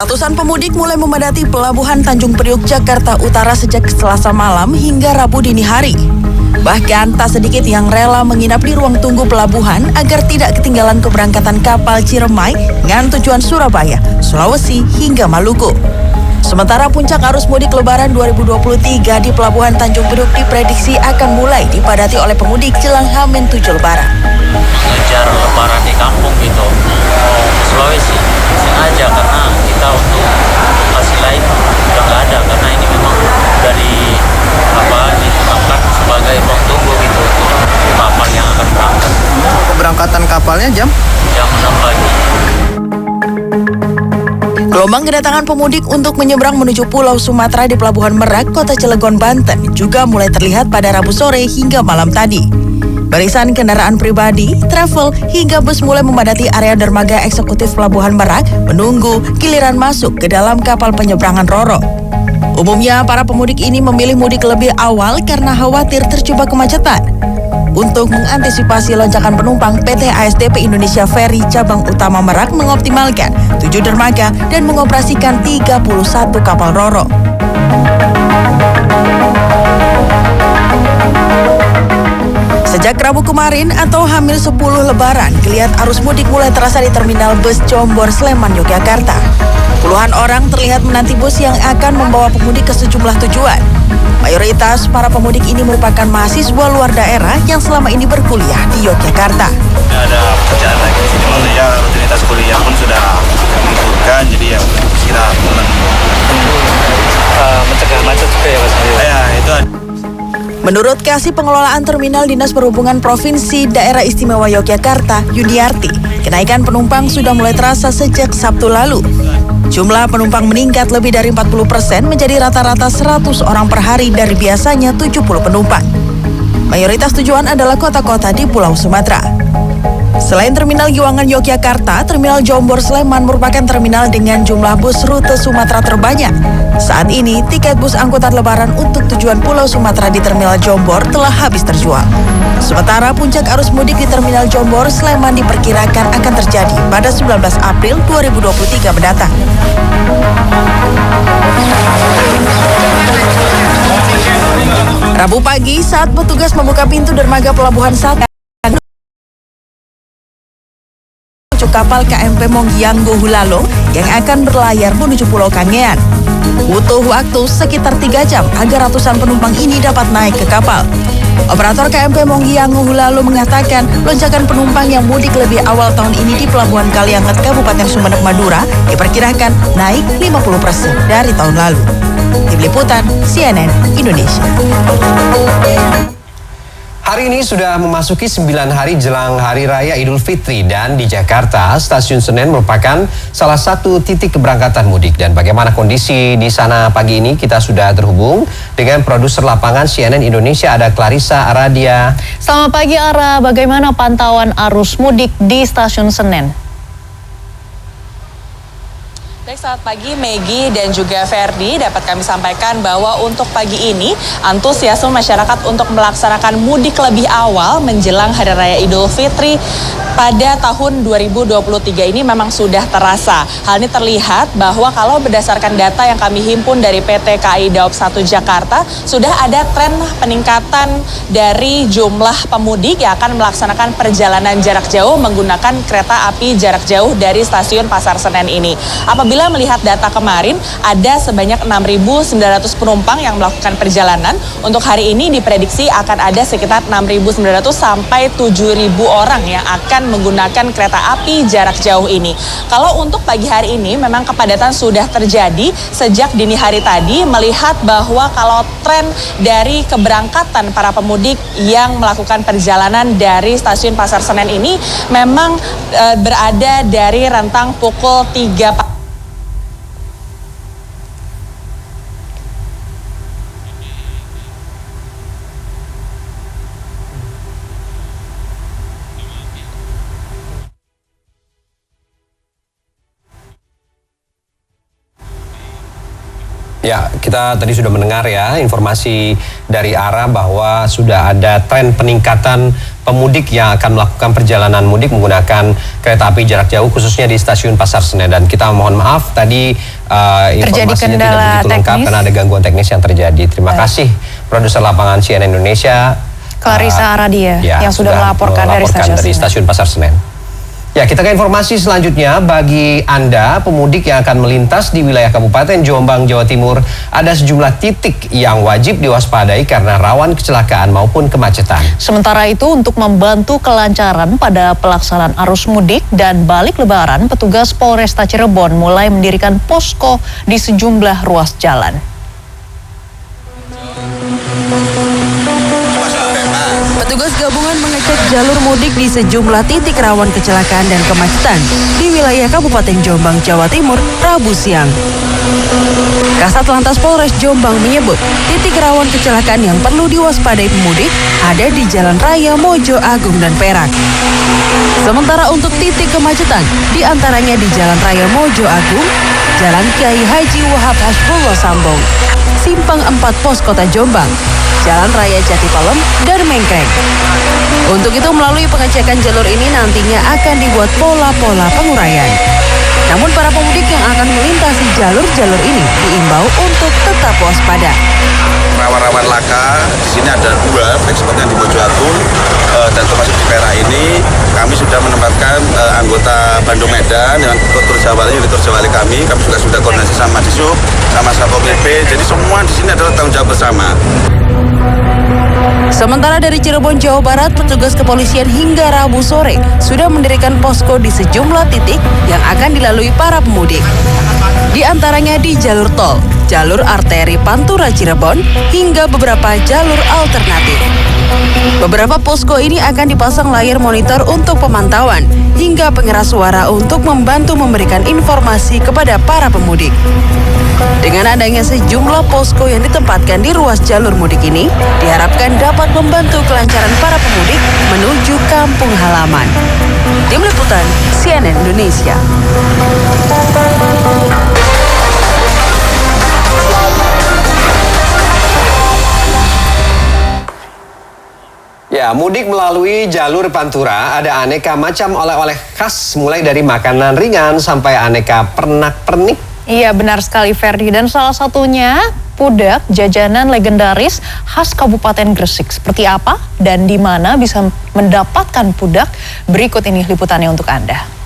Ratusan pemudik mulai memadati Pelabuhan Tanjung Priok, Jakarta Utara sejak Selasa malam hingga Rabu dini hari. Bahkan tak sedikit yang rela menginap di ruang tunggu pelabuhan agar tidak ketinggalan keberangkatan kapal Ciremai dengan tujuan Surabaya, Sulawesi hingga Maluku. Sementara puncak arus mudik Lebaran 2023 di Pelabuhan Tanjung Priok diprediksi akan mulai dipadati oleh pemudik jelang H-7 Lebaran. Mengejar Lebaran di kampung gitu, ke Sulawesi sengaja karena kita untuk lokasi lain udah nggak ada, karena ini memang dari ditetapkan sebagai ruang tunggu gitu untuk kapal yang akan berangkat. Keberangkatan kapalnya jam 6 pagi. Gelombang kedatangan pemudik untuk menyeberang menuju Pulau Sumatera di Pelabuhan Merak, Kota Cilegon, Banten juga mulai terlihat pada Rabu sore hingga malam tadi. Barisan kendaraan pribadi, travel, hingga bus mulai memadati area dermaga eksekutif Pelabuhan Merak menunggu giliran masuk ke dalam kapal penyeberangan Roro. Umumnya, para pemudik ini memilih mudik lebih awal karena khawatir terjebak kemacetan. Untuk mengantisipasi lonjakan penumpang, PT ASDP Indonesia Ferry Cabang Utama Merak mengoptimalkan 7 dermaga dan mengoperasikan 31 kapal Roro. Sejak Rabu kemarin atau H-10 Lebaran, geliat arus mudik mulai terasa di Terminal Bus Jombor, Sleman, Yogyakarta. Puluhan orang terlihat menanti bus yang akan membawa pemudik ke sejumlah tujuan. Mayoritas para pemudik ini merupakan mahasiswa luar daerah yang selama ini berkuliah di Yogyakarta. Ada pekerjaan lagi, ya rutinitas kuliah pun sudah diliburkan, jadi ya istirahat pulang. Mencegah macet juga ya Mas Mario? Ya, itu ada. Menurut Kasih Pengelolaan Terminal Dinas Perhubungan Provinsi Daerah Istimewa Yogyakarta, Yuniarti, kenaikan penumpang sudah mulai terasa sejak Sabtu lalu. Jumlah penumpang meningkat lebih dari 40% menjadi rata-rata 100 orang per hari dari biasanya 70 penumpang. Mayoritas tujuan adalah kota-kota di Pulau Sumatera. Selain Terminal Giwangan Yogyakarta, Terminal Jombor Sleman merupakan terminal dengan jumlah bus rute Sumatera terbanyak. Saat ini, tiket bus angkutan lebaran untuk tujuan Pulau Sumatera di Terminal Jombor telah habis terjual. Sementara puncak arus mudik di Terminal Jombor Sleman diperkirakan akan terjadi pada 19 April 2023 mendatang. Rabu pagi, saat petugas membuka pintu dermaga Pelabuhan 1, kapal KMP Monggiang Gohulalo yang akan berlayar menuju Pulau Kangean. Butuh waktu sekitar 3 jam agar ratusan penumpang ini dapat naik ke kapal. Operator KMP Monggiang Gohulalo mengatakan lonjakan penumpang yang mudik lebih awal tahun ini di Pelabuhan Kalianget, Kabupaten Sumeneb, Madura diperkirakan naik 50% dari tahun lalu. Tim Liputan CNN Indonesia. Hari ini sudah memasuki 9 hari jelang Hari Raya Idul Fitri dan di Jakarta, Stasiun Senen merupakan salah satu titik keberangkatan mudik. Dan bagaimana kondisi di sana pagi ini, kita sudah terhubung dengan produser lapangan CNN Indonesia, ada Clarissa Aradia. Selamat pagi Ara, bagaimana pantauan arus mudik di Stasiun Senen? Baik, selamat pagi Maggie dan juga Ferdi. Dapat kami sampaikan bahwa untuk pagi ini antusiasme masyarakat untuk melaksanakan mudik lebih awal menjelang Hari Raya Idul Fitri pada tahun 2023 ini memang sudah terasa. Hal ini terlihat bahwa kalau berdasarkan data yang kami himpun dari PT KAI Daob 1 Jakarta, sudah ada tren peningkatan dari jumlah pemudik yang akan melaksanakan perjalanan jarak jauh menggunakan kereta api jarak jauh dari Stasiun Pasar Senen ini. Apabila melihat data kemarin, ada sebanyak 6.900 penumpang yang melakukan perjalanan. Untuk hari ini diprediksi akan ada sekitar 6.900 sampai 7.000 orang yang akan menggunakan kereta api jarak jauh ini. Kalau untuk pagi hari ini memang kepadatan sudah terjadi sejak dini hari tadi, melihat bahwa kalau tren dari keberangkatan para pemudik yang melakukan perjalanan dari Stasiun Pasar Senen ini memang berada dari rentang pukul 3 pagi. Ya, kita tadi sudah mendengar ya informasi dari ARA bahwa sudah ada tren peningkatan pemudik yang akan melakukan perjalanan mudik menggunakan kereta api jarak jauh khususnya di stasiun Pasar Senen. Dan kita mohon maaf tadi informasinya tidak begitu lengkap karena ada gangguan teknis yang terjadi. Terima kasih produser lapangan CNN Indonesia Clarissa Aradia yang sudah melaporkan dari stasiun Pasar Senen. Ya, kita ke informasi selanjutnya. Bagi Anda pemudik yang akan melintas di wilayah Kabupaten Jombang, Jawa Timur, ada sejumlah titik yang wajib diwaspadai karena rawan kecelakaan maupun kemacetan. Sementara itu, untuk membantu kelancaran pada pelaksanaan arus mudik dan balik lebaran, petugas Polresta Cirebon mulai mendirikan posko di sejumlah ruas jalan. Petugas gabungan mengecek jalur mudik di sejumlah titik rawan kecelakaan dan kemacetan di wilayah Kabupaten Jombang, Jawa Timur, Rabu siang. Kasat Lantas Polres Jombang menyebut, titik rawan kecelakaan yang perlu diwaspadai pemudik ada di Jalan Raya Mojo Agung dan Perak. Sementara untuk titik kemacetan, di antaranya di Jalan Raya Mojo Agung, Jalan Kiai Haji Wahab Hasbullah Sambong, Simpang 4 Pos Kota Jombang, Jalan Raya Jati Palem, dan Mengkreng. Untuk itu melalui pengecekan jalur ini nantinya akan dibuat pola-pola penguraian. Namun para pemudik yang akan melintasi jalur-jalur ini diimbau untuk tetap waspada. Rawan-rawan laka di sini ada 2 flagspot yang di Mojo Agung dan termasuk di Perak ini kami sudah menempatkan anggota Bandung Medan dengan Tur Jawa kami juga sudah koordinasi sama Disub, sama Satpol PP. Jadi semua di sini adalah tanggung jawab bersama. Sementara dari Cirebon, Jawa Barat, petugas kepolisian hingga Rabu sore sudah mendirikan posko di sejumlah titik yang akan dilalui para pemudik. Di antaranya di jalur tol, jalur arteri Pantura Cirebon, hingga beberapa jalur alternatif. Beberapa posko ini akan dipasang layar monitor untuk pemantauan hingga pengeras suara untuk membantu memberikan informasi kepada para pemudik. Dengan adanya sejumlah posko yang ditempatkan di ruas jalur mudik ini, diharapkan dapat membantu kelancaran para pemudik menuju kampung halaman. Tim Liputan CNN Indonesia. Ya, mudik melalui jalur Pantura ada aneka macam oleh-oleh khas mulai dari makanan ringan sampai aneka pernak-pernik. Iya, benar sekali Ferdi, dan salah satunya pudak jajanan legendaris khas Kabupaten Gresik. Seperti apa dan di mana bisa mendapatkan pudak? Berikut ini liputannya untuk Anda.